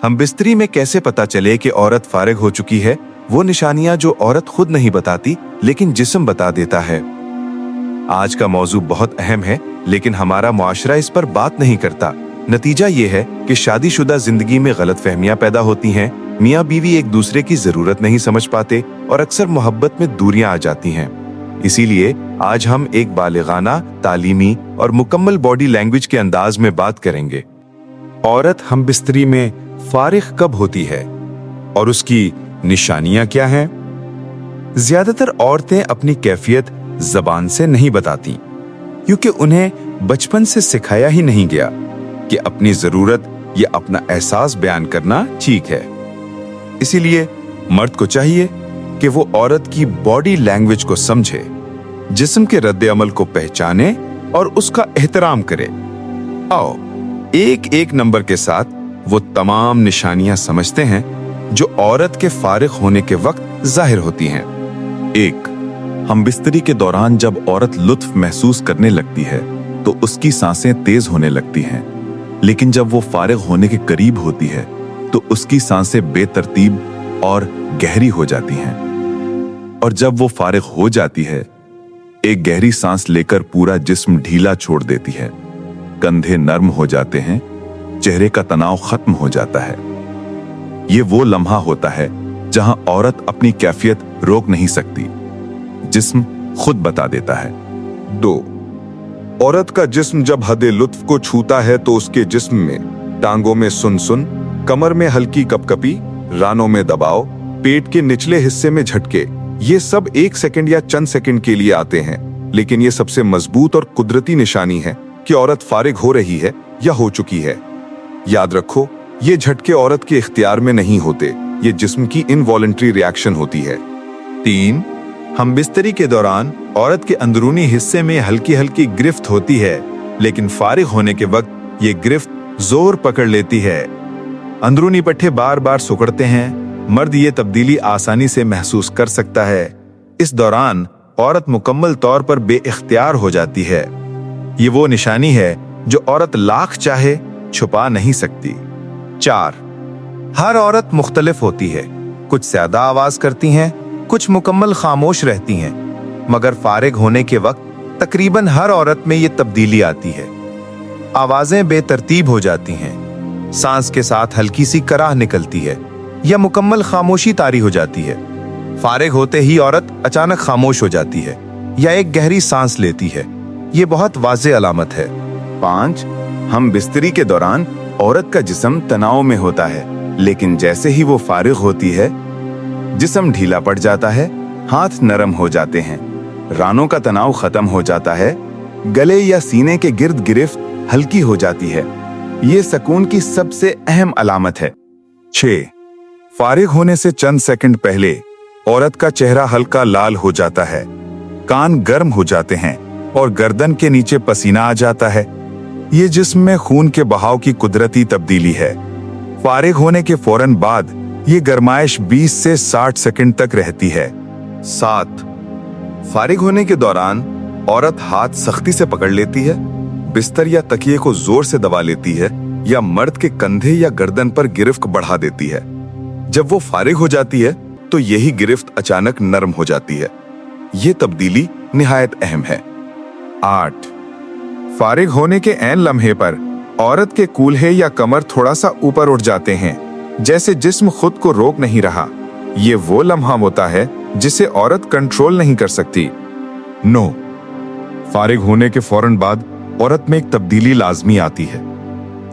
हम बिस्तरी में कैसे पता चले कि औरत फारिग हो चुकी है? वो निशानियां जो औरत खुद नहीं बताती लेकिन जिस्म बता देता है। आज का मौजू बहुत अहम है, लेकिन हमारा मुआशरा इस पर बात नहीं करता। नतीजा ये है कि शादीशुदा जिंदगी में गलतफहमियां पैदा होती हैं, मियाँ बीवी एक दूसरे की जरूरत नहीं समझ पाते और अक्सर मोहब्बत में दूरियां आ जाती हैं। इसीलिए आज हम एक बालिगाना, तालीमी और मुकम्मल बॉडी लैंग्वेज के अंदाज में बात करेंगे। औरत हम बिस्तरी में फारिग कब होती है और उसकी निशानियां क्या हैं? ज्यादातर औरतें अपनी कैफियत जबान से नहीं बताती, क्योंकि उन्हें बचपन से सिखाया ही नहीं गया कि अपनी जरूरत या अपना एहसास बयान करना ठीक है। इसीलिए मर्द को चाहिए कि वो औरत की बॉडी लैंग्वेज को समझे, जिस्म के रद्द अमल को पहचाने और उसका एहतराम करे। आओ एक एक नंबर के साथ वो तमाम निशानियां समझते हैं जो औरत के फारिग होने के वक्त जाहिर होती हैं। 1. हम बिस्तरी के दौरान जब औरत लुत्फ महसूस करने लगती है तो उसकी सांसें तेज होने लगती हैं, लेकिन जब वो फारिग होने के करीब होती है तो उसकी सांसें बेतरतीब और गहरी हो जाती हैं। और जब वो फारिग हो जाती है, एक गहरी सांस लेकर पूरा जिस्म ढीला छोड़ देती है, कंधे नर्म हो जाते हैं, चेहरे का तनाव खत्म हो जाता है। ये वो लम्हा होता है जहां औरत अपनी कैफियत रोक नहीं सकती, जिस्म खुद बता देता है। 2. औरत का जिस्म जब हदे लुत्फ को छूता है तो उसके जिस्म में टांगों में सुन, कमर में हल्की कपकपी, रानों में दबाव, पेट के निचले हिस्से में झटके, ये सब 1 सेकंड या चंद सेकंड के लिए आते हैं, लेकिन ये सबसे मजबूत और कुदरती निशानी है कि औरत फारिग हो रही है या हो चुकी है। याद रखो, ये झटके औरत के इख्तियार में नहीं होते, ये जिस्म की इनवॉलंटरी रिएक्शन होती है। 3. हम बिस्तरी के दौरान औरत के अंदरूनी हिस्से में हल्की हल्की गिरफ्त होती है, लेकिन फारिग होने के वक्त ये गिरफ्त जोर पकड़ लेती है। अंदरूनी पट्टे बार बार सिकुड़ते हैं। मर्द ये तब्दीली आसानी से महसूस कर सकता है। इस दौरान औरत मुकम्मल तौर पर बेइख्तियार हो जाती है। ये वो निशानी है जो औरत लाख चाहे छुपा नहीं सकती। 4. हर औरत मुख्तलिफ होती है। कुछ ज्यादा आवाज करती हैं, कुछ मुकम्मल खामोश रहती हैं, मगर फारिग होने के वक्त तकरीबन हर औरत में ये तब्दीली आती है। आवाजें बेतरतीब हो जाती हैं, सांस के साथ हल्की सी कराह निकलती है या मुकम्मल खामोशी तारी हो जाती है। फारिग होते ही औरत अचानक खामोश हो जाती है या एक गहरी सांस लेती है। ये बहुत वाज़ेह अलामत है। 5. हम बिस्तरी के दौरान औरत का जिस्म तनाव में होता है, लेकिन जैसे ही वो फारिग होती है, जिस्म ढीला पड़ जाता है, हाथ नरम हो जाते हैं, रानों का तनाव खत्म हो जाता है, गले या सीने के गिर्द गिरफ्त हल्की हो जाती है। ये सुकून की सबसे अहम अलामत है। 6. फारिग होने से चंद सेकंड पहले औरत का चेहरा हल्का लाल हो जाता है, कान गर्म हो जाते हैं और गर्दन के नीचे पसीना आ जाता है। ये जिस्म में खून के बहाव की कुदरती तब्दीली है। फारिग होने के फौरन बाद ये गर्माइश 20 से 60 सेकंड तक रहती है। 7. फारिग होने के दौरान औरत हाथ सख्ती से पकड़ लेती है, बिस्तर या तकिए को जोर से दबा लेती है या मर्द के कंधे या गर्दन पर गिरफ्त बढ़ा देती है। जब वो फारिग हो जाती है तो यही गिरफ्त अचानक नरम हो जाती है। ये तब्दीली निहायत अहम है। 8. फारिग होने के ऐन लम्हे पर औरत के कूल्हे या कमर थोड़ा सा ऊपर उठ जाते हैं, जैसे जिस्म खुद को रोक नहीं रहा। ये वो लम्हा होता है जिसे औरत कंट्रोल नहीं कर सकती। 9. फारिग होने के फौरन बाद औरत में एक तब्दीली लाजमी आती है।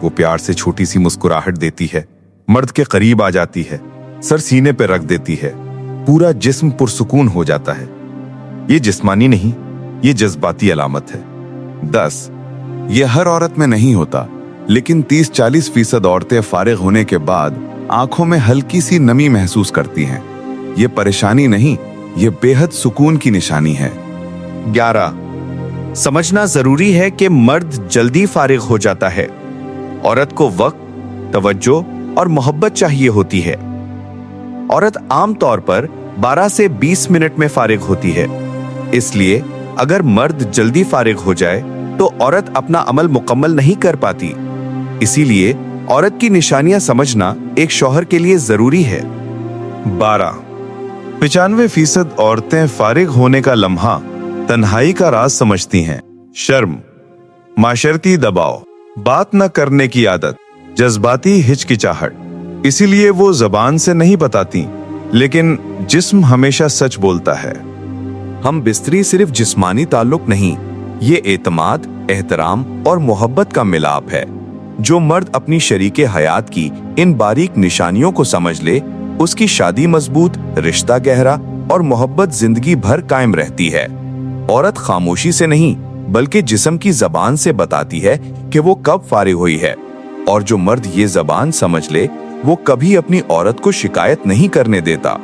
वो प्यार से छोटी सी मुस्कुराहट देती है, मर्द के करीब आ जाती है, सर सीने पे रख देती है, पूरा जिस्म पुरसुकून हो जाता है। ये जिस्मानी नहीं, ये जज्बाती अलामत है। 10. ये हर औरत में नहीं होता, लेकिन 30-40% औरतें फारिग होने के बाद आंखों में हल्की सी नमी महसूस करती हैं। ये परेशानी नहीं, ये बेहद सुकून की निशानी है। 11. समझना जरूरी है कि मर्द जल्दी फारिग हो जाता है। औरत को वक्त, तवज्जो और मोहब्बत चाहिए होती है। औरत आमतौर पर 12 से 20 मिनट में फारिग होती है। इसलिए अगर मर्द जल्दी फारिग हो जाए तो औरत अपना अमल मुकम्मल नहीं कर पाती। इसीलिए औरत की निशानियां समझना एक शौहर के लिए जरूरी है। 12 95% औरतें फारिग होने का लम्हा तन्हाई का राज समझती हैं। शर्म, माशरती दबाव, बात न करने की आदत, जज्बाती हिचकिचाहट, इसीलिए वो जबान से नहीं बताती, लेकिन जिस्म हमेशा सच बोलता है। हम बिस्तरी सिर्फ जिस्मानी ताल्लुक नहीं, ये एतमाद, एहतराम और मोहब्बत का मिलाप है। जो मर्द अपनी शरीके हयात की इन बारीक निशानियों को समझ ले, उसकी शादी मजबूत, रिश्ता गहरा और मोहब्बत जिंदगी भर कायम रहती है। औरत खामोशी से नहीं बल्कि जिस्म की जबान से बताती है कि वो कब फारिग हुई है, और जो मर्द ये जबान समझ ले वो कभी अपनी औरत को शिकायत नहीं करने देता।